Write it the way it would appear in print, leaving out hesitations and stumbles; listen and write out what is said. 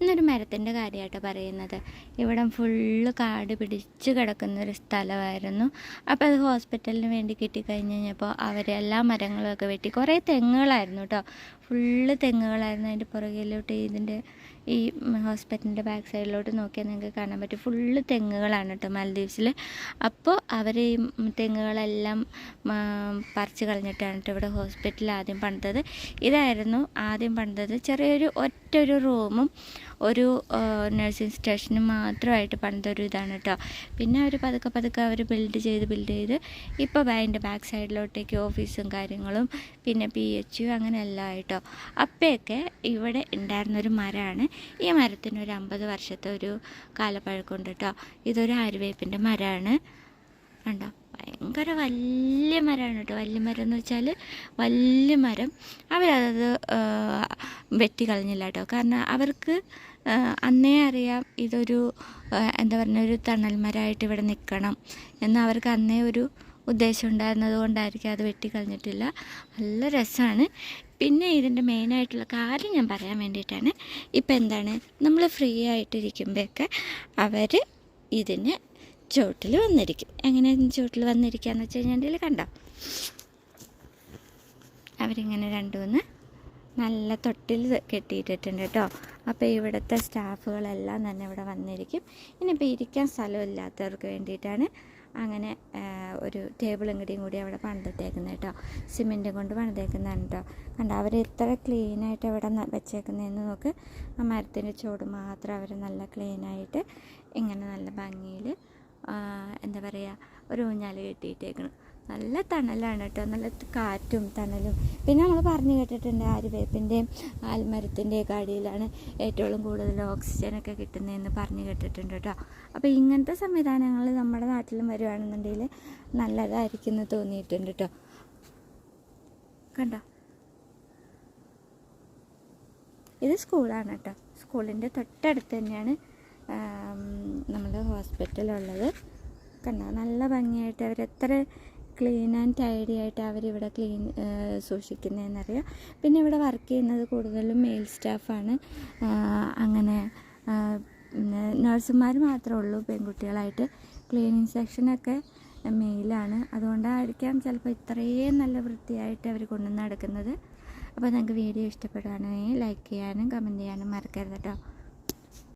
എന്നൊരു മരത്തിൻ്റെ കാര്യമായിട്ട് പറയുന്നത്. ഇവിടം ഫുള്ള് കാട് പിടിച്ച് കിടക്കുന്നൊരു സ്ഥലമായിരുന്നു. അപ്പോൾ അത് ഹോസ്പിറ്റലിന് വേണ്ടി കിട്ടിക്കഴിഞ്ഞ് കഴിഞ്ഞപ്പോൾ അവരെല്ലാ മരങ്ങളൊക്കെ വെട്ടി. കുറേ തെങ്ങുകളായിരുന്നു കേട്ടോ, ഫുള്ള് തെങ്ങുകളായിരുന്നു. അതിൻ്റെ പുറകിലോട്ട് ഈ ഹോസ്പിറ്റലിൻ്റെ ബാക്ക് സൈഡിലോട്ട് നോക്കിയാൽ നിങ്ങൾക്ക് കാണാൻ പറ്റും, ഫുള്ള് തെങ്ങുകളാണ് കേട്ടോ മാലദ്വീപ്സിൽ. അപ്പോൾ അവർ ഈ തെങ്ങുകളെല്ലാം പറിച്ച് കളഞ്ഞിട്ടാണ് കേട്ടോ ഇവിടെ ഹോസ്പിറ്റൽ ആദ്യം പണിതത്. ഇതായിരുന്നു ആദ്യം പണിതത്. ചെറിയൊരു ഒറ്റൊരു റൂമും ഒരു നഴ്സിംഗ് സ്റ്റേഷനും മാത്രമായിട്ട് പണിതൊരു ഇതാണ് കേട്ടോ. പിന്നെ അവർ പതുക്കെ അവർ ബിൽഡ് ചെയ്ത് ഇപ്പോൾ അതിൻ്റെ ബാക്ക് സൈഡിലോട്ടേക്ക് ഓഫീസും കാര്യങ്ങളും പിന്നെ PHU അങ്ങനെ എല്ലാം ആയിട്ടോ. അപ്പോഴൊക്കെ ഇവിടെ ഉണ്ടായിരുന്നൊരു മരമാണ്. ഈ മരത്തിന് ഒരു 50 വർഷത്തെ ഒരു കാലപ്പഴക്കമുണ്ട് കേട്ടോ. ഇതൊരു ആര്യവേപ്പിൻ്റെ മരമാണ് കണ്ടോ, ഭയങ്കര വലിയ മരമാണ് കേട്ടോ. വലിയ മരം എന്ന് വെച്ചാൽ വലിയ മരം. അവരത് വെട്ടിക്കളഞ്ഞില്ല കേട്ടോ, കാരണം അവർക്ക് അന്നേ അറിയാം ഇതൊരു എന്താ പറയുക, ഒരു തണൽ മരമായിട്ട് ഇവിടെ നിൽക്കണം എന്ന് അവർക്ക് അന്നേ ഒരു ഉദ്ദേശം ഉണ്ടായിരുന്നത് കൊണ്ടായിരിക്കും അത് വെട്ടിക്കളഞ്ഞിട്ടില്ല. നല്ല രസമാണ്. പിന്നെ ഇതിൻ്റെ മെയിനായിട്ടുള്ള കാര്യം ഞാൻ പറയാൻ വേണ്ടിയിട്ടാണ്. ഇപ്പം എന്താണ്, നമ്മൾ ഫ്രീ ആയിട്ടിരിക്കുമ്പോഴൊക്കെ അവർ ഇതിന് ചുവട്ടിൽ വന്നിരിക്കും. എങ്ങനെയാണ് ചുവട്ടിൽ വന്നിരിക്കുകയെന്ന് വെച്ച് കഴിഞ്ഞാൽ കണ്ടോ, അവരിങ്ങനെ 2-3 നല്ല തൊട്ടിൽ കെട്ടിയിട്ടിട്ടുണ്ട് കേട്ടോ. അപ്പോൾ ഇവിടുത്തെ സ്റ്റാഫുകളെല്ലാം തന്നെ ഇവിടെ വന്നിരിക്കും. ഇനിയിപ്പോൾ ഇരിക്കാൻ സ്ഥലമില്ലാത്തവർക്ക് വേണ്ടിയിട്ടാണ് അങ്ങനെ ഒരു ടേബിളും കൂടി അവിടെ പണിതിട്ടേക്കുന്നത് കേട്ടോ. സിമെൻറ്റും കൊണ്ട് പണിതേക്കുന്നതാണ് കേട്ടോ. കണ്ടോ, അവർ എത്ര ക്ലീനായിട്ട് അവിടെ വെച്ചേക്കുന്നതെന്ന് നോക്ക്. ആ മരത്തിൻ്റെ ചുവട് മാത്രം അവർ നല്ല ക്ലീനായിട്ട് ഇങ്ങനെ നല്ല ഭംഗിയിൽ എന്താ പറയുക, ഒരു ഊഞ്ഞാൽ കെട്ടിയിട്ടേക്കണം. നല്ല തണലാണ് കേട്ടോ, നല്ല കാറ്റും തണലും. പിന്നെ നമ്മൾ പറഞ്ഞു കേട്ടിട്ടുണ്ട് ആര്യവേപ്പിൻ്റെയും ആൽമരത്തിൻ്റെയൊക്കെ അടിയിലാണ് ഏറ്റവും കൂടുതൽ ഓക്സിജനൊക്കെ കിട്ടുന്നതെന്ന് പറഞ്ഞു കേട്ടിട്ടുണ്ട് കേട്ടോ. അപ്പോൾ ഇങ്ങനത്തെ സംവിധാനങ്ങൾ നമ്മുടെ നാട്ടിലും വരുവാണെന്നുണ്ടെങ്കിൽ നല്ലതായിരിക്കും എന്ന് തോന്നിയിട്ടുണ്ട് കേട്ടോ. കണ്ടോ, ഇത് സ്കൂളാണ് കേട്ടോ. സ്കൂളിൻ്റെ തൊട്ടടുത്ത് തന്നെയാണ് നമ്മുടെ ഹോസ്പിറ്റലുള്ളത്. കണ്ടോ, നല്ല ഭംഗിയായിട്ട് അവരെത്ര ക്ലീൻ ആൻഡ് ടൈഡി ആയിട്ട് അവരിവിടെ സൂക്ഷിക്കുന്നതെന്നറിയാം. പിന്നെ ഇവിടെ വർക്ക് ചെയ്യുന്നത് കൂടുതലും മെയിൽ സ്റ്റാഫാണ്. അങ്ങനെ നഴ്സുമാർ മാത്രമേ ഉള്ളൂ പെൺകുട്ടികളായിട്ട്. ക്ലീനിങ് സെക്ഷനൊക്കെ മെയിലാണ്. അതുകൊണ്ടായിരിക്കാം ചിലപ്പോൾ ഇത്രയും നല്ല വൃത്തിയായിട്ട് അവർ കൊണ്ടു നടക്കുന്നത്. അപ്പോൾ നിങ്ങൾക്ക് വീഡിയോ ഇഷ്ടപ്പെടുകയാണെങ്കിൽ ലൈക്ക് ചെയ്യാനും കമൻറ്റ് ചെയ്യാനും മറക്കരുത് കേട്ടോ.